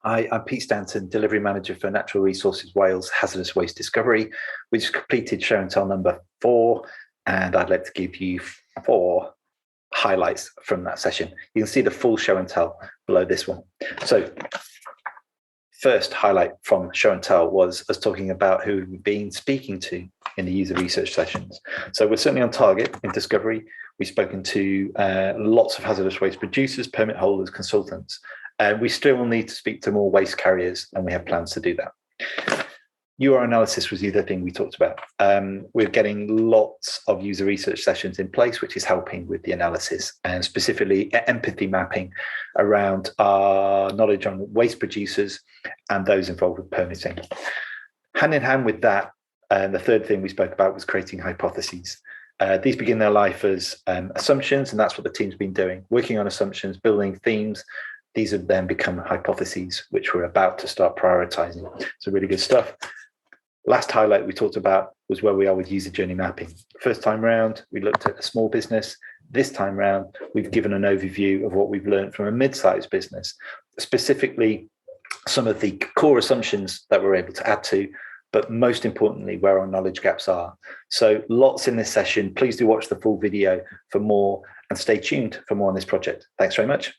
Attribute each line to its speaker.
Speaker 1: Hi, I'm Pete Stanton, Delivery Manager for Natural Resources Wales Hazardous Waste Discovery. We just completed show and tell number 4, and I'd like to give you 4 highlights from that session. You can see the full show and tell below this one. So, first highlight from show and tell was us talking about who we've been speaking to in the user research sessions. So we're certainly on target in discovery. We've spoken to lots of hazardous waste producers, permit holders, consultants. We still need to speak to more waste carriers, and we have plans to do that. UR analysis was the other thing we talked about. We're getting lots of user research sessions in place, which is helping with the analysis, and specifically empathy mapping around our knowledge on waste producers and those involved with permitting. Hand in hand with that, the third thing we spoke about was creating hypotheses. These begin their life as assumptions, and that's what the team's been doing, working on assumptions, building themes. These have then become hypotheses, which we're about to start prioritizing. So really good stuff. Last highlight we talked about was where we are with user journey mapping. First time round, we looked at a small business. This time round, we've given an overview of what we've learned from a mid-sized business, specifically some of the core assumptions that we're able to add to, but most importantly, where our knowledge gaps are. So lots in this session. Please do watch the full video for more and stay tuned for more on this project. Thanks very much.